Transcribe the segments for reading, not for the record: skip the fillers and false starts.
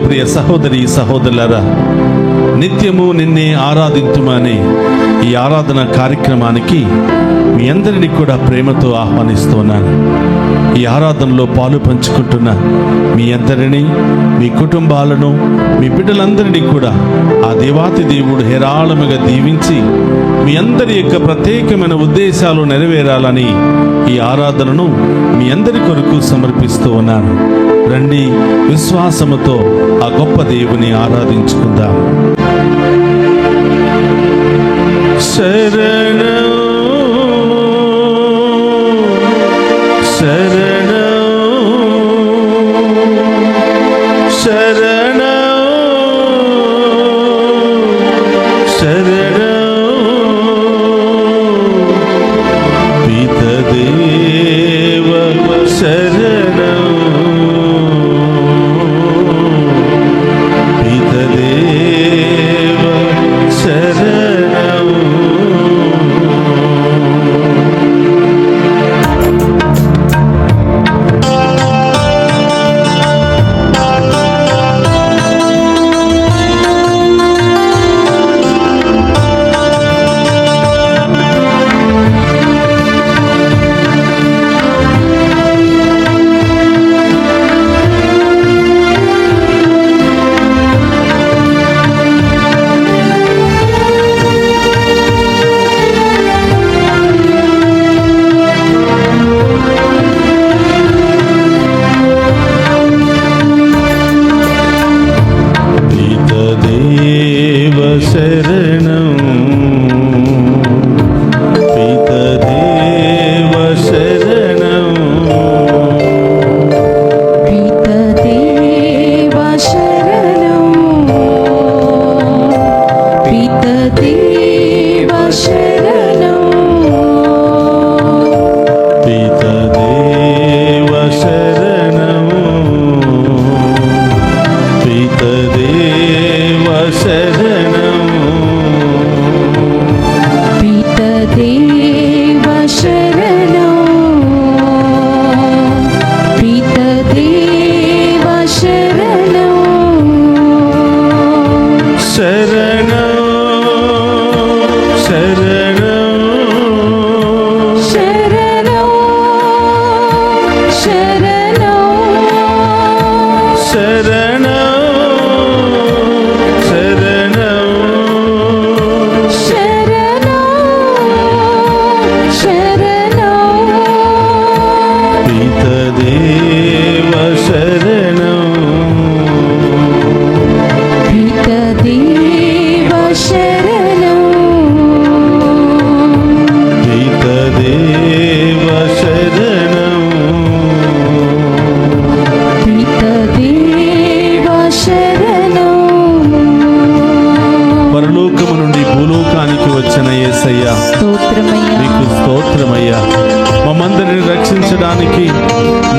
ప్రియ సహోదరి సహోదరులారా, నిత్యము నిన్నే ఆరాధింతుమనే ఈ ఆరాధన కార్యక్రమానికి మీ అందరినీ కూడా ప్రేమతో ఆహ్వానిస్తున్నాను. ఈ ఆరాధనలో పాలు పంచుకుంటున్న మీ అందరినీ, మీ కుటుంబాలను, మీ బిడ్డలందరినీ కూడా ఆ దేవాతి దేవుడు హేరాళముగా దీవించి మీ అందరి యొక్క ప్రత్యేకమైన ఉద్దేశాలు నెరవేరాలని ఈ ఆరాధనను మీ అందరి కొరకు సమర్పిస్తూ ఉన్నాను. రండి, విశ్వాసముతో ఆ గొప్ప దేవుని ఆరాధించుకుందాం. శరణం శరణం శరణం శరణం పితదేవ శరణం పితదేవ శరణం.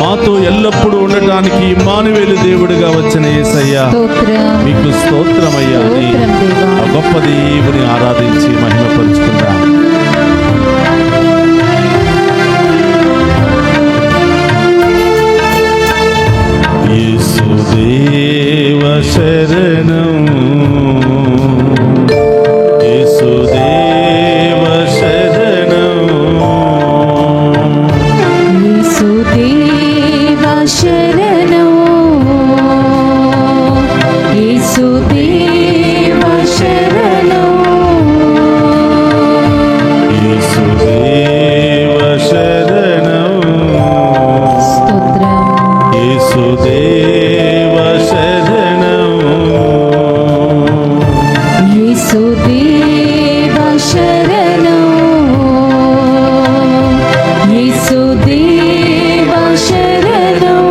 మాతో ఎల్లప్పుడూ ఉండటానికి ఇమ్మానుయేలు దేవుడిగా వచ్చిన యేసయ్యా, మీకు స్తోత్రమయ్యా అని ఆ గొప్ప దేవుని ఆరాధించి మహిమపరుచుకుందాం. యేసుదేవ శరణం, యేసుదేవ శరణం, యేసుదేవ శరణం, యేసుదేవ శరణం, యేసుదేవ శరణం, స్తోత్రం, యేసుదేవ శరణం, యేసుదేవ శరణం, యేసుదేవ శరణం,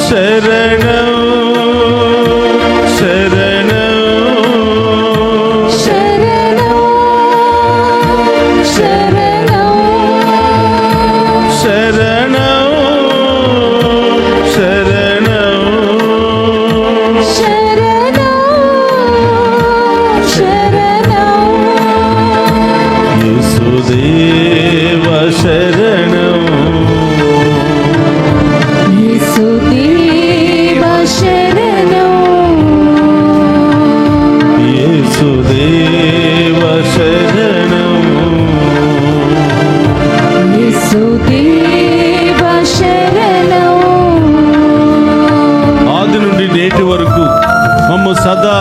శరణం శరణం శరణం, శరణం, శరణం శరణం శరణం, శరణం, యేసుదేవ శరణం, యేసుదేవ నేటి వరకు మమ్ము సదా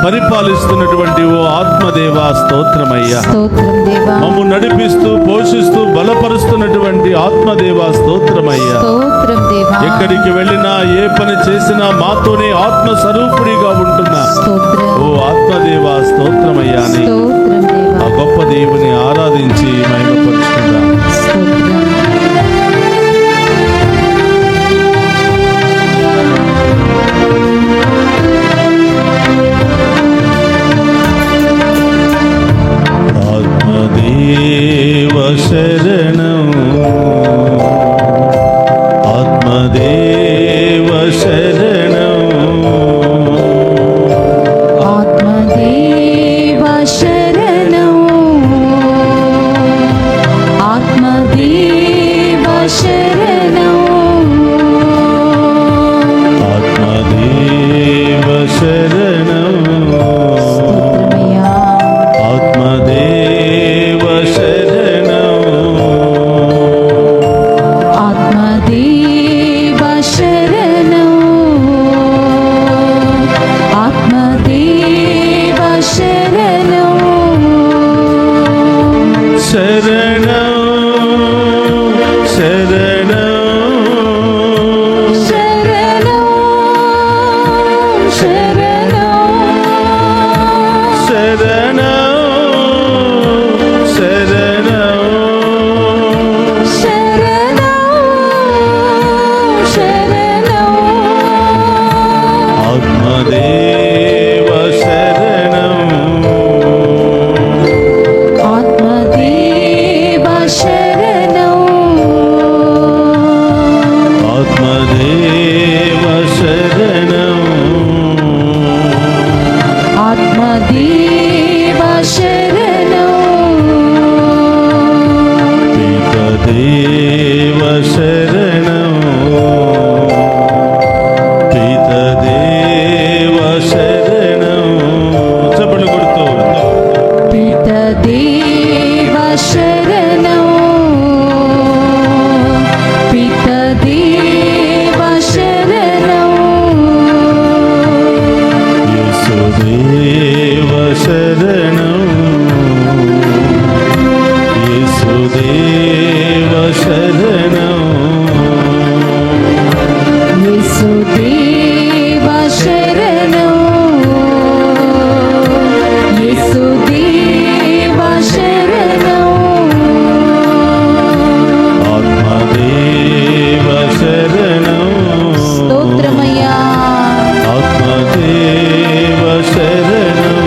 పరిపాలిస్తున్నటువంటి ఓ ఆత్మదేవా స్తోత్రమయ్యా. స్తోత్రం దేవా. మమ్ము నడిపిస్తూ పోషిస్తూ బలపరుస్తున్నటువంటి ఆత్మదేవా స్తోత్రమయ్యా. స్తోత్రం దేవా. ఎక్కడికి వెళ్ళినా ఏ పని చేసినా మాతోనే ఆత్మ స్వరూపుడిగా ఉంటున్నా స్తోత్రం. ఓ ఆత్మదేవా స్తోత్రమయ్యా అని స్తోత్రం దేవా. ఆ గొప్ప దేవుని ఆరాధించి మహిమపరుచుకుందాం. స్తోత్రం. ఆత్మదేవ శరణం, ఆత్మదేవ శరణం, ఆత్మదేవ శరణం, ఆత్మదేవ శరణం, ఆత్మదేవ శరణం, స్తోత్రమయ్యా. ఆత్మదేవ శరణం, ఆత్మదేవ శరణం, ఆత్మదేవ శరణం, శరణం, శరణం, శరణం, శరణం, శరణం, శరణం, శరణం, శరణం, ఆత్మదేవ శరణం, ఆత్మదేవ శరణం, ఆత్మదేవ శరణం, ఆత్మదేవ శరణం, పితదేవ శరణం, పితదేవ శరణం. చప్పట్లు కొడుతూ పితదేవ శరణం, పితదేవ శరణం, యేసుదేవ శరణం, యేసుదేవ శరణం, యేసుదేవ శరణం, యేసుదేవ శరణం, ఆత్మదేవ శరణం, స్తోత్రమయ్యా. ఆత్మదేవ శరణం.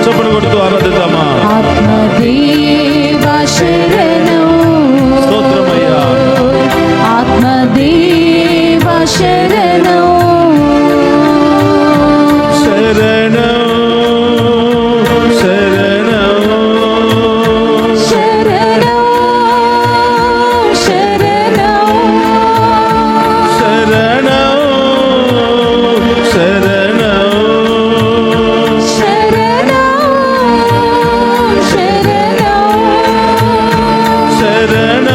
చప్పట్లు కొడుతూ ఆరాధిద్దామా. ఆత్మదేవ శరణం, స్తోత్రమయ్యా. ఆత్మదేవ శరణం, శరణం, శరణం, శరణం, శరణం, శరణం, శరణం, శరణం,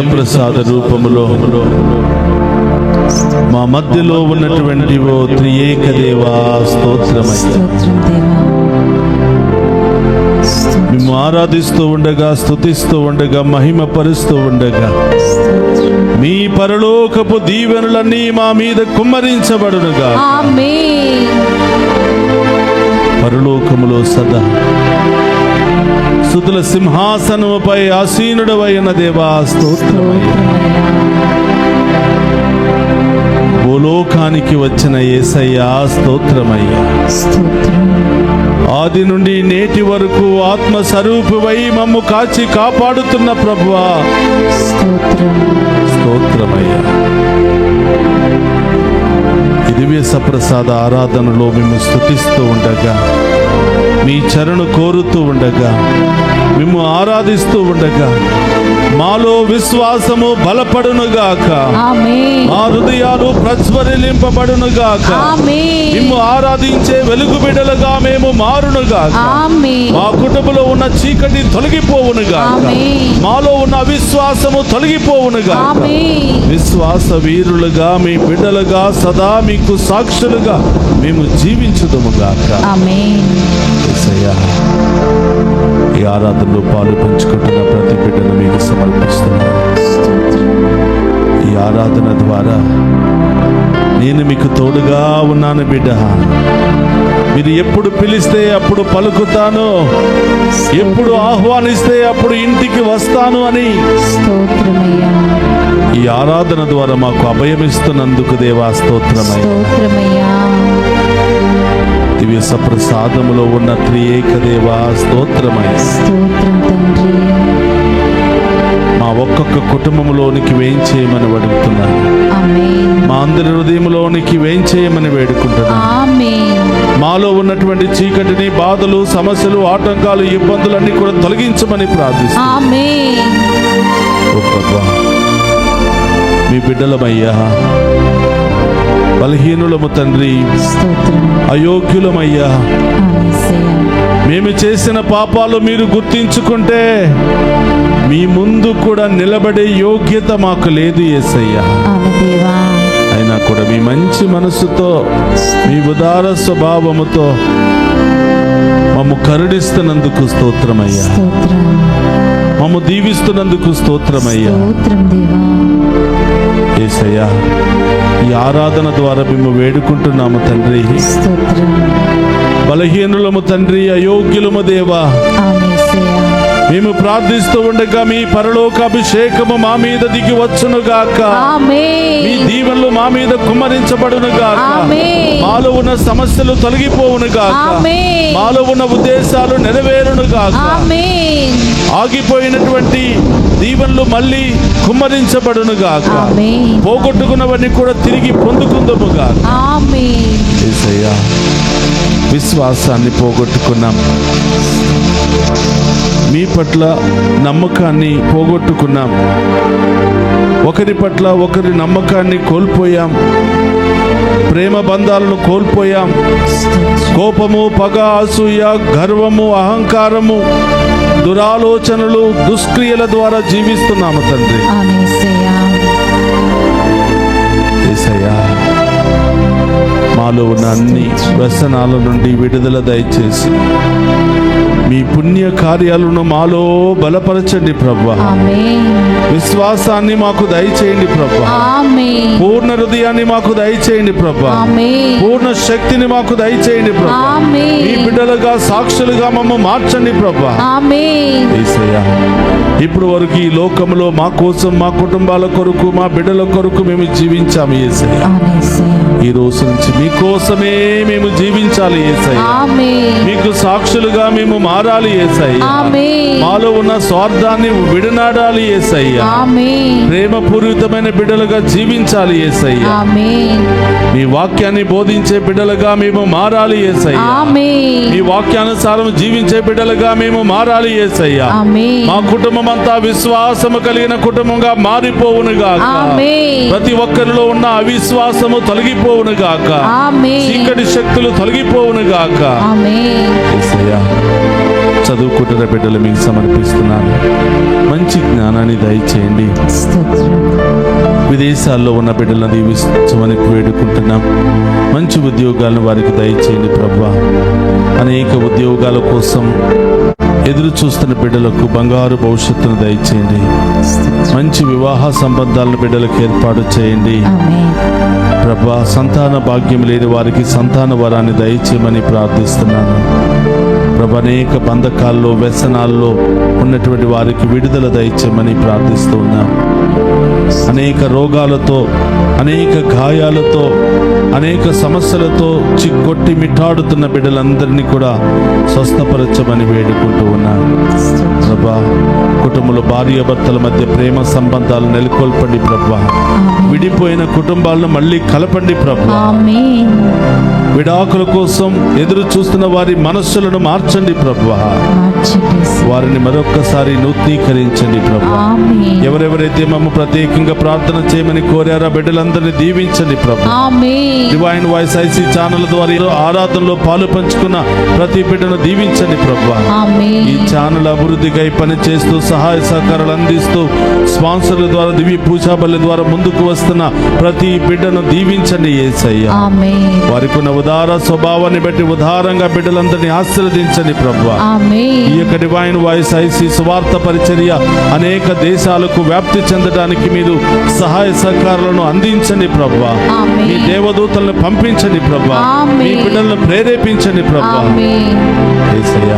సప్రసాద రూపములో మా మధ్యలో ఉన్నటువంటి ఓ త్రియేక దేవా స్తోత్రమయ్యా. స్తోత్రం దేవా. మేము ఆరాధిస్తూ ఉండగా, స్తుతిస్తూ ఉండగా, మహిమపరుస్తూ ఉండగా మీ పరలోకపు దీవెనలన్నీ మా మీద కుమ్మరించబడునుగా. ఆమేన్. పరలోకములో సదా స్తుతుల సింహాసనముపై ఆసీనుడవైన దేవా స్తోత్రమయ్యా. భూలోకానికి వచ్చిన యేసయ్యా స్తోత్రమయ్యా. స్తోత్రం. ఆది నుండి నేటి వరకు ఆత్మ స్వరూపువై మమ్ము కాచి కాపాడుతున్న ప్రభువా స్తోత్రం. స్తోత్రమయ్యా. ఈ దివ్య సప్రసాద ఆరాధనలో మేము స్తుతిస్తూ ఉండగా, మీ చరణు కోరుతూ ఉండగా, మేము ఆరాధిస్తూ ఉండగా మాలో విశ్వాసము బలపడునుగాక. ఆమేన్. మా హృదయాలు ప్రజ్వరిలింపబడునుగాక. ఆమేన్. మేము ఆరాధించే వెలుగు బిడ్డలుగా మేము మారునుగాక. ఆమేన్. మా కుటుంబంలో ఉన్న చీకటి తొలగిపోవునుగాక. ఆమేన్. మాలో ఉన్న అవిశ్వాసము తొలగిపోవునుగాక. ఆమేన్. విశ్వాస వీరులుగా, మీ బిడ్డలుగా, సదా మీకు సాక్షులుగా మేము జీవించుదుముగాక. ఆమేన్. యేసయ్యా, ఈ ఆరాధనలో పాలు పంచుకుంటున్న ప్రతి బిడ్డను మీకు సమర్పిస్తున్నాను. ఈ ఆరాధన ద్వారా నేను మీకు తోడుగా ఉన్నాను బిడ్డ. మీరు ఎప్పుడు పిలిస్తే అప్పుడు పలుకుతాను, ఎప్పుడు ఆహ్వానిస్తే అప్పుడు ఇంటికి వస్తాను అని స్తోత్రమయ్యా. ఈ ఆరాధన ద్వారా మాకు అభయమిస్తున్నందుకు దేవా స్తోత్రమయ్యా. స్తోత్రమయ్యా. దివ్య సప్రసాదములో ఉన్న త్రియేక దేవా స్తోత్రమయ్యా. స్తోత్రం తండ్రి. మా ఒక్కొక్క కుటుంబంలోనికి వేయించేయమని అడుగుతున్నాను. ఆమేన్. మా అందరి హృదయంలోనికి వేయించేయమని వేడుకుంటున్నాను. ఆమేన్. మాలో ఉన్నటువంటి చీకటిని, బాధలు, సమస్యలు, ఆటంకాలు, ఇబ్బందులన్నీ కూడా తొలగించమని ప్రార్థిస్తున్నాను. ఆమేన్. ఓ ప్రభువా, మీ బిడ్డలమయ్యా, బలహీనులము తండ్రి, స్తోత్రం. అయోగ్యులమయ్యా. యేసయ్యా. మేము చేసిన పాపాలు మీరు గుర్తించుకుంటే మీ ముందు కూడా నిలబడే యోగ్యత మాకు లేదు యేసయ్యా. అవును దేవా. అయినా కూడా మీ మంచి మనసుతో, మీ ఉదార స్వభావముతో మమ్ము కరుణిస్తున్నందుకు స్తోత్రమయ్యా. స్తోత్రం. మమ్ము దీవిస్తున్నందుకు స్తోత్రమయ్యా. స్తోత్రం దేవా. యేసయ్యా, ఈ ఆరాధన ద్వారా మేము వేడుకుంటున్నాము తండ్రి. స్తోత్రం. బలహీనులము తండ్రి, అయోగ్యులము దేవా. అవును యేసయ్యా. మేము ప్రార్థిస్తూ ఉండగా మీ పరలోక అభిషేకము మా మీద దిగి వచ్చునుగాక. ఆమేన్. మీ దీవెనలు మా మీద కుమ్మరించబడునుగాక. ఆమేన్. మాలో ఉన్న సమస్యలు తొలగిపోవునుగాక. ఆమేన్. మాలో ఉన్న ఉద్దేశాలు నెరవేరునుగాక. ఆమేన్. ఆగిపోయినటువంటి దీవెనలు మళ్ళీ కుమ్మరించబడునుగాక. ఆమేన్. పోగొట్టుకున్నవన్నీ కూడా తిరిగి పొందుకుందుముగాక. ఆమేన్. యేసయ్యా, విశ్వాసాన్ని పోగొట్టుకున్నాం, మీ పట్ల నమ్మకాన్ని పోగొట్టుకున్నాం, ఒకరి పట్ల ఒకరి నమ్మకాన్ని కోల్పోయాం, ప్రేమ బంధాలను కోల్పోయాం. కోపము, పగ, అసూయ, గర్వము, అహంకారము, దురాలోచనలు, దుష్క్రియల ద్వారా జీవిస్తున్నాము తండ్రి. అవును యేసయ్యా. యేసయ్యా, మాలో ఉన్న అన్ని వ్యసనాల నుండి విడుదల దయచేసి మీ పుణ్య కార్యాలను మాలో బలపరచండి ప్రభువా. ఆమేన్. విశ్వాసాన్ని మాకు దయచేయండి ప్రభువా. ఆమేన్. పూర్ణ హృదయాన్ని మాకు దయచేయండి ప్రభువా. ఆమేన్. పూర్ణ శక్తిని మాకు దయచేయండి ప్రభువా. ఆమేన్. మీ బిడ్డలుగా, సాక్షులుగా మమ్మ మార్చండి ప్రభువా. ఆమేన్. యేసయ్యా, ఇప్పుడు వరకు ఈ లోకంలో మా కోసం, మా కుటుంబాల కొరకు, మా బిడ్డల కొరకు మేము జీవించాము యేసయ్యా. అవును యేసయ్యా. ఈ రోజు నుంచి మీకోసమే మేము జీవించాలి యేసయ్యా. ఆమేన్. మీకు సాక్షులుగా మేము మారాలి యేసయ్యా. ఆమేన్. మాలో ఉన్న స్వార్థాన్ని విడనాడాలి యేసయ్యా. ఆమేన్. ప్రేమపూరితమైన బిడ్డలుగా జీవించాలి యేసయ్యా. ఆమేన్. మీ వాక్యాన్ని బోధించే బిడ్డలుగా మేము మారాలి యేసయ్యా. ఆమేన్. మీ వాక్యానుసారం జీవించే బిడ్డలుగా మేము మారాలి యేసయ్యా. ఆమేన్. మా కుటుంబం అంతా విశ్వాసము కలిగిన కుటుంబంగా మారిపోవునుగాక. ఆమేన్. ప్రతి ఒక్కరిలో ఉన్న అవిశ్వాసము తొలగిపోవునుగాక. ఆమేన్. చీకటి శక్తులు తొలగిపోవునుగాక. ఆమేన్. యేసయ్యా, చదువుకుంటున్న బిడ్డలు మీకు సమర్పిస్తున్నాను. మంచి జ్ఞానాన్ని దయచేయండి. స్తోత్రం. విదేశాల్లో ఉన్న బిడ్డలను దీవించమని వేడుకుంటున్నాం. మంచి ఉద్యోగాలను వారికి దయచేయండి ప్రభువా. అనేక ఉద్యోగాల కోసం ఎదురు చూస్తున్న బిడ్డలకు బంగారు భవిష్యత్తును దయచేయండి. మంచి వివాహ సంబంధాలను బిడ్డలకు ఏర్పాటు చేయండి ఆమేన్. ప్రభా. సంతాన భాగ్యం లేని వారికి సంతాన వరాన్ని దయచేయమని ప్రార్థిస్తున్నాను ప్రభా. అనేక బంధకాల్లో వ్యసనాల్లో ఉన్నటువంటి వారికి విడుదల దయచేయమని ప్రార్థిస్తూ ఉన్నాం. అనేక రోగాలతో, అనేక గాయాలతో, అనేక సమస్యలతో చిక్కొట్టి మిట్టాడుతున్న బిడ్డలందరినీ కూడా స్వస్థపరచమని వేడుకుంటూ ఉన్నాను ప్రభా. కుటుంబంలో భార్యాభర్తల మధ్య ప్రేమ సంబంధాలు నెలకొల్పండి ప్రభా. విడిపోయిన కుటుంబాలను మళ్ళీ కలపండి ప్రభా. ఆమేన్. విడాకుల కోసం ఎదురు చూస్తున్న వారి మనస్సులను మార్చండి ప్రభా. మార్చండి. వారిని మరొక్కసారి నూతనీకరించండి ప్రభా. ఆమేన్. ఎవరెవరైతే మమ్మ ప్రత్యేకంగా ప్రార్థన చేయమని కోరారో బిడ్డలందరినీ దీవించండి ప్రభా. ఆమేన్. డివైన్ వాయిస్ ఐసీ ఛానల్ ద్వారా ఆరాధనలో పాలు పంచుకున్న ప్రతి బిడ్డను దీవించండి ప్రభా. ఆమేన్. ఈ ఛానల్ అభివృద్ధికై పని చేస్తూ సహాయ సహకారాలు అందిస్తూ స్పాన్సర్ల ద్వారా, దివ్య పూజా బలి ద్వారా ముందుకు వస్తున్న ప్రతి బిడ్డను దీవించండి యేసయ్య. ఆమేన్. వారికి ఉన్న ఉదార స్వభావాన్ని బట్టి ఉదారంగా బిడ్డలందరినీ ఆశీర్వదించండి ప్రభా. ఆమేన్. ఈ యొక్క డివైన్ వాయిస్ ఐసీ సువార్త పరిచర్య అనేక దేశాలకు వ్యాప్తి చెందడానికి మీరు సహాయ సహకారాలను అందించండి ప్రభా. ఆమేన్. మీ దేవదూతలను పంపించండి ప్రభా. ఆమేన్. మీ బిడ్డలను ప్రేరేపించండి ప్రభా. ఆమేన్. యేసయ్య,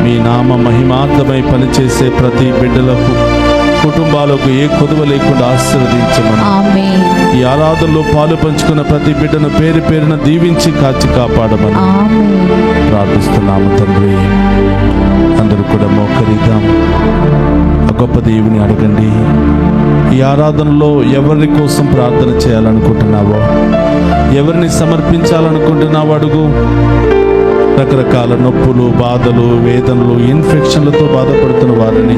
మీ నామ మహిమార్థమై పనిచేసే ప్రతి బిడ్డలకు, కుటుంబాలకు ఏ కొదువ లేకుండా ఆశీర్వదించమని, ఆమేన్. ఈ ఆరాధనలో పాలు పంచుకున్న ప్రతి బిడ్డను పేరు పేరున దీవించి కాచి కాపాడమని ఆమేన్. ప్రార్థిస్తున్నాము తండ్రి. అందరూ కూడా మోకరిద్దాం. ఆ గొప్ప దేవుని అడగండి. ఈ ఆరాధనలో ఎవరి కోసం ప్రార్థన చేయాలనుకుంటున్నావో, ఎవరిని సమర్పించాలనుకుంటున్నావో అడుగు. రకరకాల నొప్పులు, బాధలు, వేదనలు, ఇన్ఫెక్షన్లతో బాధపడుతున్న వారిని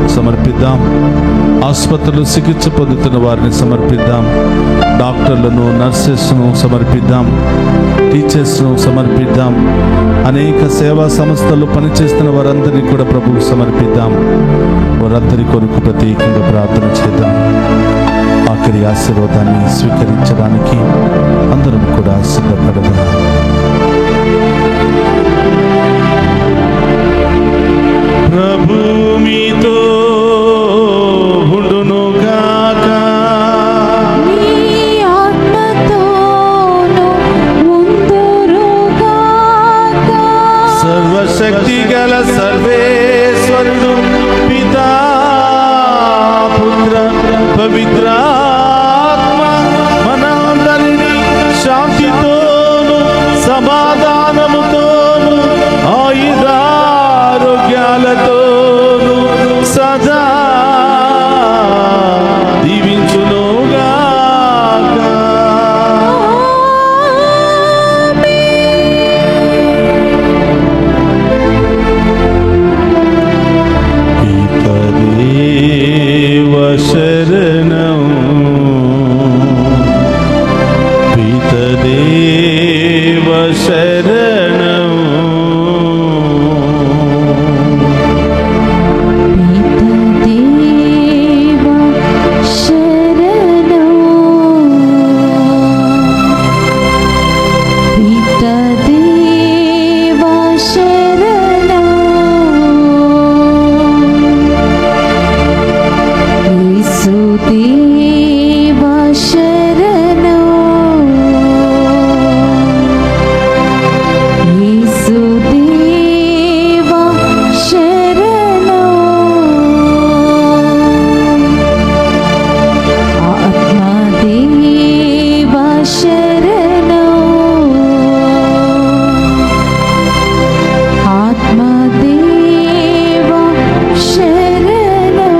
సమర్పిద్దాం. ఆసుపత్రులు చికిత్స పొందుతున్న వారిని సమర్పిద్దాం. డాక్టర్లను, నర్సెస్ను సమర్పిద్దాం. టీచర్స్ను సమర్పిద్దాం. అనేక సేవా సంస్థలు పనిచేస్తున్న వారందరినీ కూడా ప్రభువుకు సమర్పిద్దాం. వారందరి కొరకు ప్రత్యేకంగా ప్రార్థన చేద్దాం. ఆఖరి ఆశీర్వాదాన్ని స్వీకరించడానికి అందరం కూడా సిద్ధపడదాం. ప్రభు మీతో ఉండును గాక. మీ ఆత్మతోను ఉందురుగాక. సర్వశక్తి గల సర్వేశ్వరుడు పితా, పుత్ర, పవిత్రాత్మ మనందరినీ శాంతితోను సమాధానముతోను ఆయుధారోగ్యాలతోను సదా దీవించునుగాక. పితదేవ శరణం, పితదేవ శరణం. పితదేవ శరణం. పితదేవ శరణం. యేసుదేవ శరణం. యేసుదేవ శరణం. ఆత్మదేవ శరణం. ఆత్మదేవ శరణం.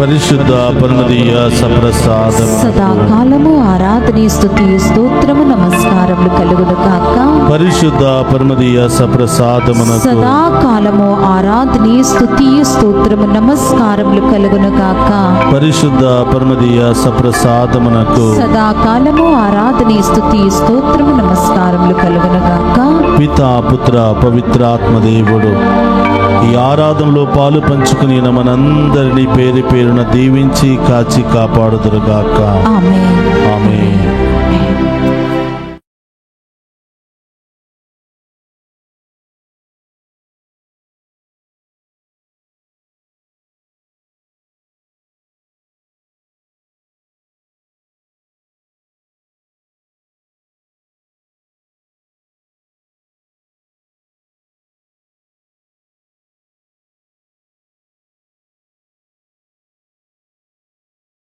పరిశుద్ధ పరమదీయ సప్రసాద సదాకాలము ఆరాధన స్తుతి స్తోత్రము నమస్కారములు కలుగును కాక. పరిశుద్ధ పరమదీయ సప్రసాదమునకు సదాకాలము ఆరాధనే స్తుతియు స్తోత్రము నమస్కారములు కలుగును గాక. పరిశుద్ధ పరమదీయ సప్రసాదమునకు సదాకాలము ఆరాధనే స్తుతియు స్తోత్రము నమస్కారములు కలుగును గాక. పితా పుత్ర పవిత్రాత్మ దేవుడు ఈ ఆరాధనలో పాలు పంచుకుని మనందరినీ పేరు పేరున దీవించి కాచి కాపాడుదురుగాక. ఆమేన్. ఆమేన్.